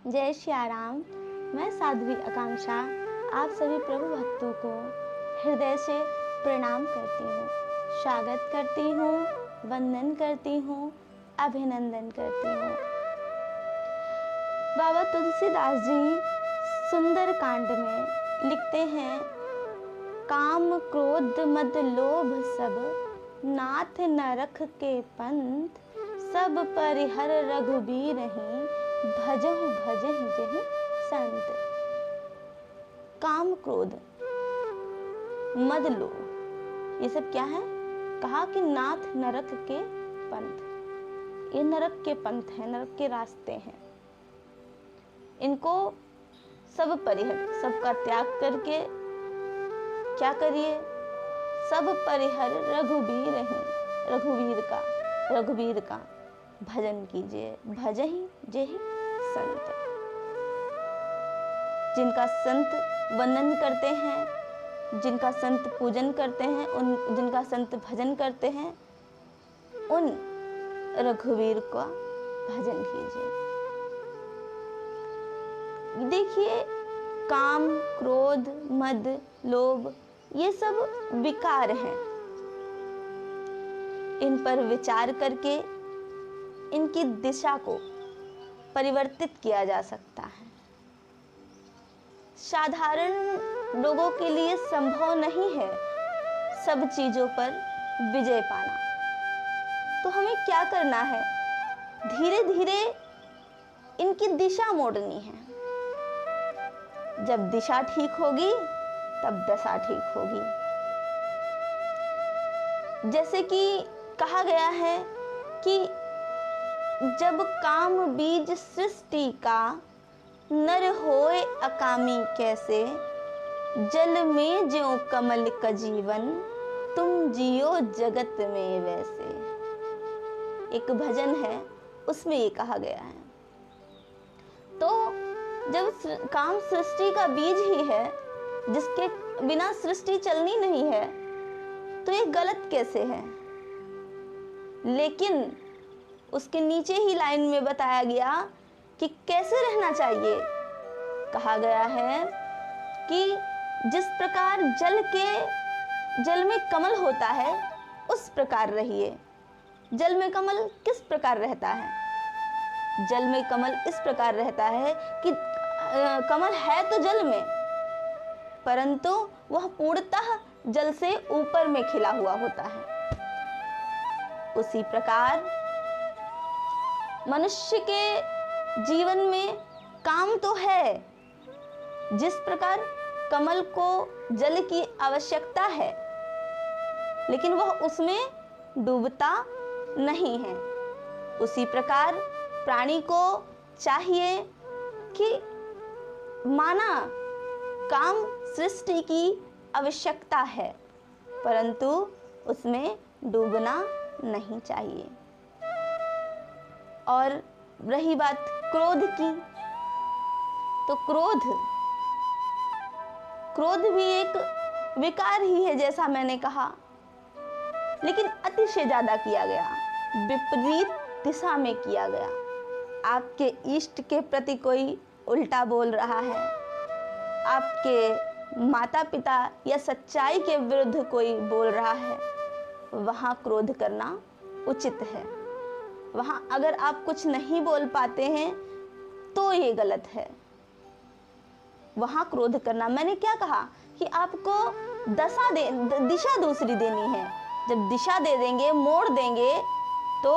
जय श्याराम। मैं साध्वी आकांक्षा आप सभी प्रभु भक्तों को हृदय से प्रणाम करती हूँ, स्वागत करती हूँ, वंदन करती हूँ, अभिनंदन करती हूँ। बाबा तुलसीदास जी सुंदर कांड में लिखते हैं, काम क्रोध मद लोभ सब नाथ नरख के पंथ, सब परिहर रघुबीरहि भजहु भजहि जहि संत। काम क्रोध मद लोभ ये सब क्या है? कहा कि नाथ नरक के पंथ, ये नरक के पंथ है, नरक के रास्ते हैं। इनको सब परिहर, सबका त्याग करके क्या करिए? सब परिहर रघुवीर का भजन कीजिए। भजहि जेहि संत। जिनका संत वंदन करते हैं, जिनका संत पूजन करते हैं, जिनका संत भजन करते हैं, उन रघुवीर का भजन कीजिए। देखिए, काम क्रोध मद लोभ ये सब विकार हैं। इन पर विचार करके इनकी दिशा को परिवर्तित किया जा सकता है। साधारण लोगों के लिए संभव नहीं है सब चीजों पर विजय पाना। तो हमें क्या करना है? धीरे धीरे इनकी दिशा मोड़नी है। जब दिशा ठीक होगी तब दशा ठीक होगी। जैसे कि कहा गया है कि जब काम बीज सृष्टि का नर होए अकामी कैसे, जल में ज्यों कमल का जीवन तुम जियो जगत में वैसे। एक भजन है, उसमें ये कहा गया है। तो जब काम सृष्टि का बीज ही है, जिसके बिना सृष्टि चलनी नहीं है, तो ये गलत कैसे है? लेकिन उसके नीचे ही लाइन में बताया गया कि कैसे रहना चाहिए। कहा गया है कि जिस प्रकार जल में कमल होता है उस प्रकार रहिए। जल में कमल किस प्रकार रहता है? जल में कमल इस प्रकार रहता है कि कमल है तो जल में, परंतु वह पूर्णतः जल से ऊपर में खिला हुआ होता है। उसी प्रकार मनुष्य के जीवन में काम तो है। जिस प्रकार कमल को जल की आवश्यकता है, लेकिन वह उसमें डूबता नहीं है। उसी प्रकार प्राणी को चाहिए कि माना काम सृष्टि की आवश्यकता है, परंतु उसमें डूबना नहीं चाहिए। और रही बात क्रोध की, तो क्रोध भी एक विकार ही है, जैसा मैंने कहा, लेकिन अतिशय ज्यादा किया गया, विपरीत दिशा में किया गया। आपके इष्ट के प्रति कोई उल्टा बोल रहा है, आपके माता पिता या सच्चाई के विरुद्ध कोई बोल रहा है, वहां क्रोध करना उचित है। वहां अगर आप कुछ नहीं बोल पाते हैं तो ये गलत है। वहां क्रोध करना, मैंने क्या कहा कि आपको दिशा दूसरी देनी है। जब दिशा दे देंगे, मोड़ देंगे, तो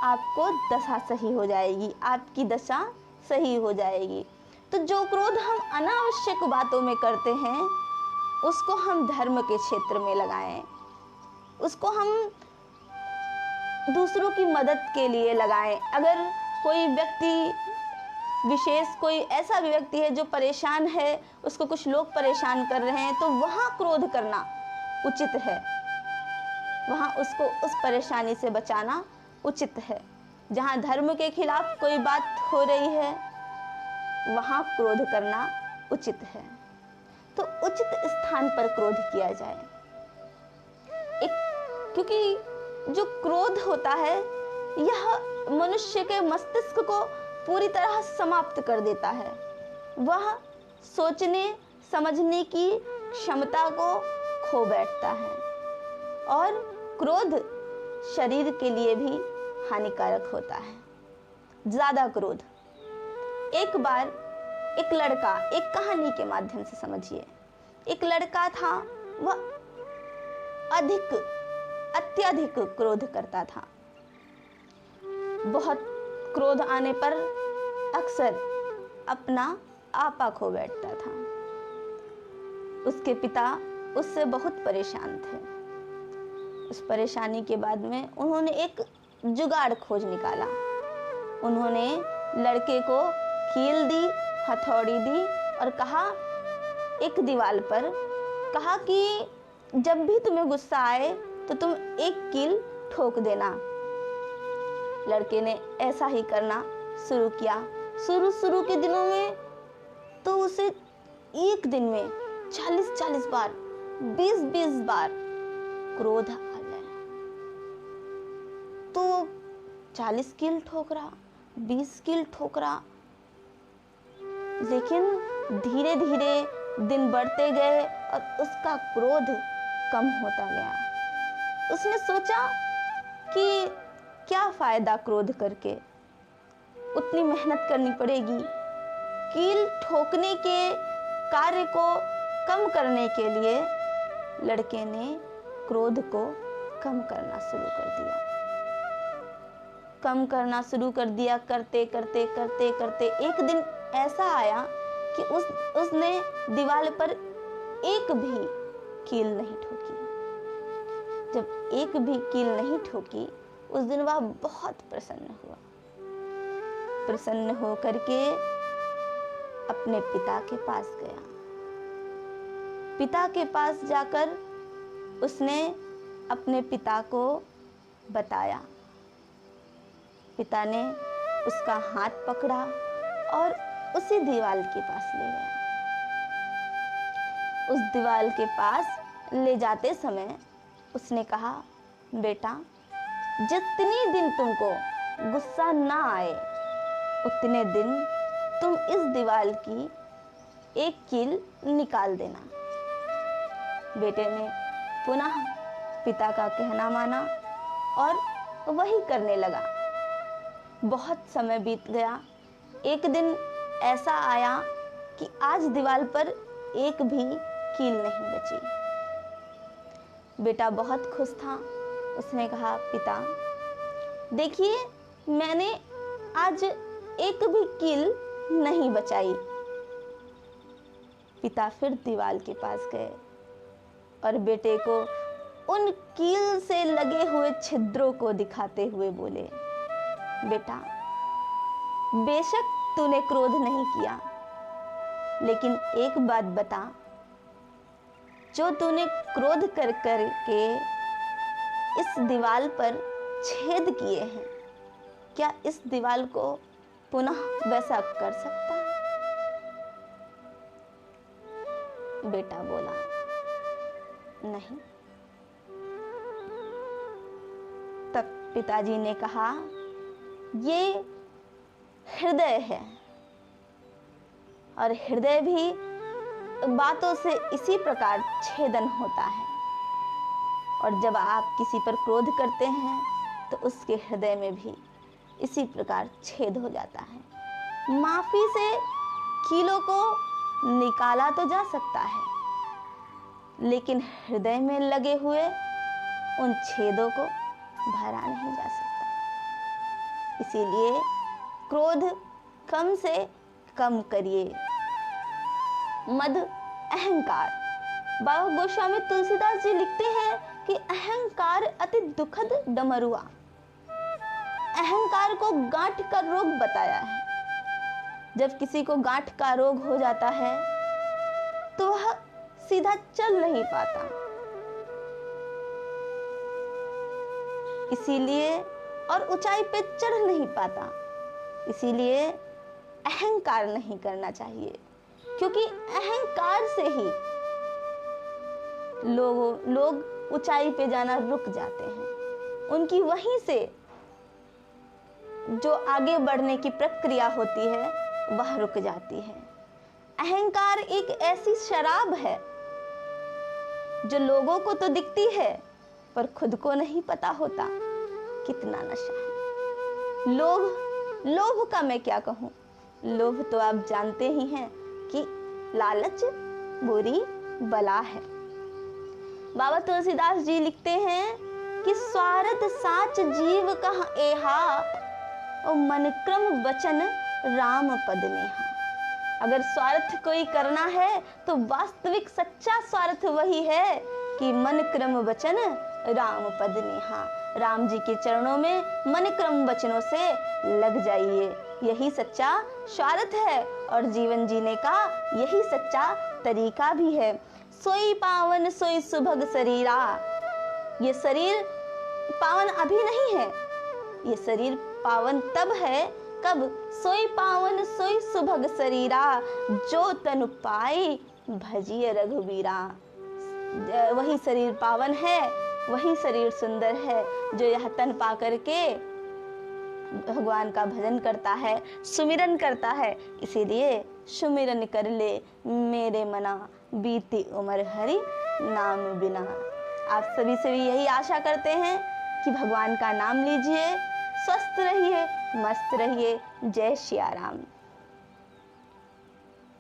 आपको दशा सही हो जाएगी, आपकी दशा सही हो जाएगी। तो जो क्रोध हम अनावश्यक बातों में करते हैं, उसको हम धर्म के क्षेत्र में लगाएं, उसको हम दूसरों की मदद के लिए लगाएं। अगर कोई व्यक्ति विशेष, कोई ऐसा व्यक्ति है जो परेशान है, उसको कुछ लोग परेशान कर रहे हैं, तो वहां क्रोध करना उचित है। वहां उसको उस परेशानी से बचाना उचित है। जहां धर्म के खिलाफ कोई बात हो रही है, वहां क्रोध करना उचित है। तो उचित स्थान पर क्रोध किया जाए। क्योंकि जो क्रोध होता है, यह मनुष्य के मस्तिष्क को पूरी तरह समाप्त कर देता है। वह सोचने समझने की क्षमता को खो बैठता है और क्रोध शरीर के लिए भी हानिकारक होता है। ज़्यादा क्रोध। एक बार एक लड़का, एक कहानी के माध्यम से समझिए, एक लड़का था, वह अत्यधिक क्रोध करता था। बहुत क्रोध आने पर अक्सर अपना आपा खो बैठता था। उसके पिता उससे बहुत परेशान थे। उस परेशानी के बाद में उन्होंने एक जुगाड़ खोज निकाला। उन्होंने लड़के को कील दी, हथौड़ी दी और कहा, एक दीवार पर कहा कि जब भी तुम्हें गुस्सा आए तो तुम एक कील ठोक देना। लड़के ने ऐसा ही करना शुरू किया। शुरू के दिनों में तो उसे एक दिन में 40 बार, 20 बार क्रोध आ गया। तो 40 कील ठोक रहा, 20 कील ठोक रहा, लेकिन धीरे धीरे दिन बढ़ते गए और उसका क्रोध कम होता गया। उसने सोचा कि क्या फायदा क्रोध करके, उतनी मेहनत करनी पड़ेगी। कील ठोकने के कार्य को कम करने के लिए लड़के ने क्रोध को कम करना शुरू कर दिया। करते एक दिन ऐसा आया कि उसने दीवार पर एक भी कील नहीं ठोकी। जब एक भी कील नहीं ठोकी, उस दिन वह बहुत प्रसन्न हुआ। प्रसन्न होकर के अपने पिता के पास गया। पिता के पास जाकर उसने अपने पिता को बताया। पिता ने उसका हाथ पकड़ा और उसी दीवार के पास ले गया। उस दीवार के पास ले जाते समय उसने कहा, बेटा, जितने दिन तुमको गुस्सा ना आए उतने दिन तुम इस दीवार की एक कील निकाल देना। बेटे ने पुनः पिता का कहना माना और वही करने लगा। बहुत समय बीत गया। एक दिन ऐसा आया कि आज दीवार पर एक भी कील नहीं बची। बेटा बहुत खुश था। उसने कहा, पिता, देखिए, मैंने आज एक भी कील नहीं बचाई। पिता फिर दीवार के पास गए और बेटे को उन कील से लगे हुए छिद्रों को दिखाते हुए बोले, बेटा, बेशक तूने क्रोध नहीं किया, लेकिन एक बात बता, जो तूने क्रोध कर के इस दीवार पर छेद किए हैं, क्या इस दीवार को पुनः वैसा कर सकता है? बेटा बोला, नहीं। तब पिताजी ने कहा, ये हृदय है और हृदय भी बातों से इसी प्रकार छेदन होता है, और जब आप किसी पर क्रोध करते हैं तो उसके हृदय में भी इसी प्रकार छेद हो जाता है। माफी से कीलों को निकाला तो जा सकता है, लेकिन हृदय में लगे हुए उन छेदों को भरा नहीं जा सकता। इसीलिए क्रोध कम से कम करिए। मद अहंकार। बाबा गोस्वामी तुलसीदास जी लिखते हैं कि अहंकार अति दुखद डमरुआ। अहंकार को गांठ का रोग बताया है। जब किसी को गांठ का रोग हो जाता है तो वह सीधा चल नहीं पाता। इसीलिए और ऊंचाई पे चढ़ नहीं पाता। इसीलिए अहंकार नहीं करना चाहिए, क्योंकि अहंकार से ही लोग ऊंचाई पे जाना रुक जाते हैं। उनकी वहीं से जो आगे बढ़ने की प्रक्रिया होती है वह रुक जाती है। अहंकार एक ऐसी शराब है जो लोगों को तो दिखती है पर खुद को नहीं पता होता कितना नशा है। लोभ का मैं क्या कहूं, लोभ तो आप जानते ही हैं कि लालच बुरी बला है। बाबा तुलसीदास जी लिखते हैं कि स्वार्थ साच जीव कह एहा और मन क्रम वचन राम पद नेहा। अगर स्वार्थ कोई करना है तो वास्तविक सच्चा स्वार्थ वही है कि मन क्रम वचन राम पद नेहा। राम जी के चरणों में मन क्रम वचनों से लग जाइए, यही सच्चा स्वार्थ है और जीवन जीने का यही सच्चा तरीका भी है। सोई पावन सोई सुभग शरीरा, ये शरीर पावन अभी नहीं है, ये शरीर पावन तब है कब सोई पावन सोई सुभग शरीरा, जो तनु पाई भजिए रघुवीरा। वही शरीर पावन है, वही शरीर सुंदर है जो यह तन पा करके भगवान का भजन करता है, सुमिरन करता है। इसीलिए सुमिरन कर ले मेरे मना, बीती उम्र हरि नाम बिना। आप सभी से भी यही आशा करते हैं कि भगवान का नाम लीजिए, स्वस्थ रहिए, मस्त रहिए। जय सिया राम।